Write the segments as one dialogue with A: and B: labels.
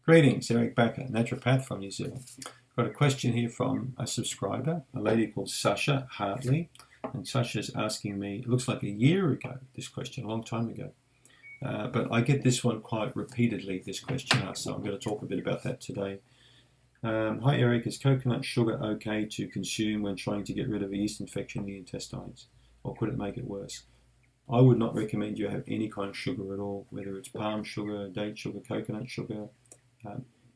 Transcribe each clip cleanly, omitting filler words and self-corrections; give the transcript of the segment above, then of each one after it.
A: Greetings, Eric Backer, naturopath from New Zealand. Got a question here from a subscriber, a lady called Sasha Hartley. And Sasha's asking me, it looks like a year ago, this question, a long time ago. But I get this one quite repeatedly, this question asked, so I'm going to talk a bit about that today. Hi Eric, is coconut sugar okay to consume when trying to get rid of a yeast infection in the intestines? Or could it make it worse? I would not recommend you have any kind of sugar at all, whether it's palm sugar, date sugar, coconut sugar.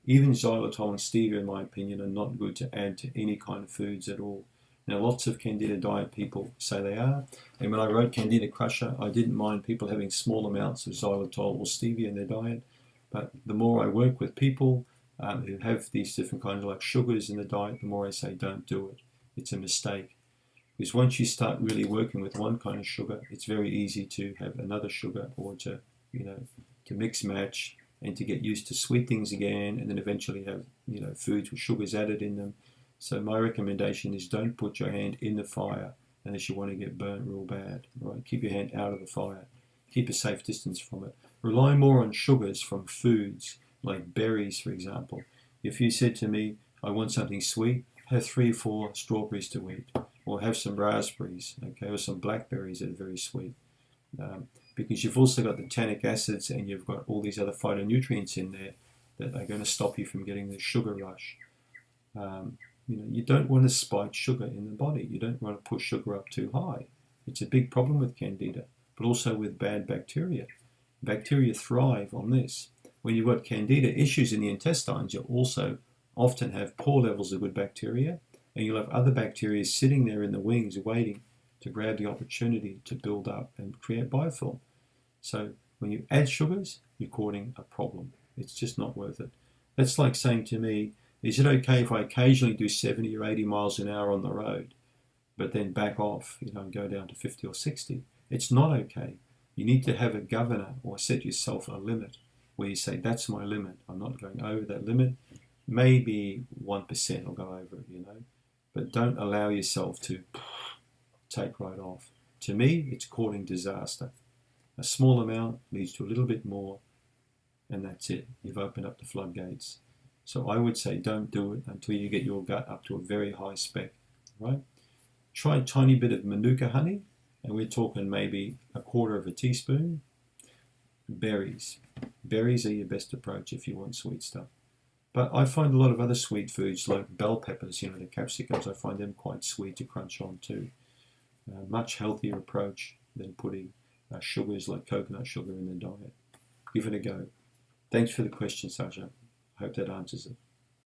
A: Even xylitol and stevia, in my opinion, are not good to add to any kind of foods at all. Now, lots of Candida diet people say they are, and when I wrote Candida Crusher, I didn't mind people having small amounts of xylitol or stevia in their diet, but the more I work with people who have these different kinds of like sugars in the diet, the more I say don't do it. It's a mistake. Because once you start really working with one kind of sugar, it's very easy to have another sugar or to mix match and to get used to sweet things again, and then eventually have foods with sugars added in them. So my recommendation is don't put your hand in the fire unless you want to get burnt real bad. Right? Keep your hand out of the fire. Keep a safe distance from it. Rely more on sugars from foods like berries, for example. If you said to me, I want something sweet, have 3 or 4 strawberries to eat, or have some raspberries, okay, or some blackberries that are very sweet. Because you've also got the tannic acids and you've got all these other phytonutrients in there that are going to stop you from getting the sugar rush. You don't want to spike sugar in the body. You don't want to push sugar up too high. It's a big problem with Candida, but also with bad bacteria. Bacteria thrive on this. When you've got Candida issues in the intestines, you'll also often have poor levels of good bacteria, and you'll have other bacteria sitting there in the wings waiting to grab the opportunity to build up and create biofilm. So when you add sugars, you're causing a problem. It's just not worth it. That's like saying to me, is it okay if I occasionally do 70 or 80 miles an hour on the road, but then back off, and go down to 50 or 60? It's not okay. You need to have a governor or set yourself a limit where you say, that's my limit. I'm not going over that limit. Maybe 1% will go over it, but don't allow yourself to take right off. To me, it's causing disaster. A small amount leads to a little bit more, and that's it. You've opened up the floodgates. So I would say don't do it until you get your gut up to a very high spec, right? Try a tiny bit of manuka honey, and we're talking maybe 1/4 of a teaspoon. Berries. Berries are your best approach if you want sweet stuff. But I find a lot of other sweet foods like bell peppers, the capsicums, I find them quite sweet to crunch on too. Much healthier approach than putting sugars like coconut sugar in the diet. Give it a go. Thanks for the question, Sasha. I hope that answers it.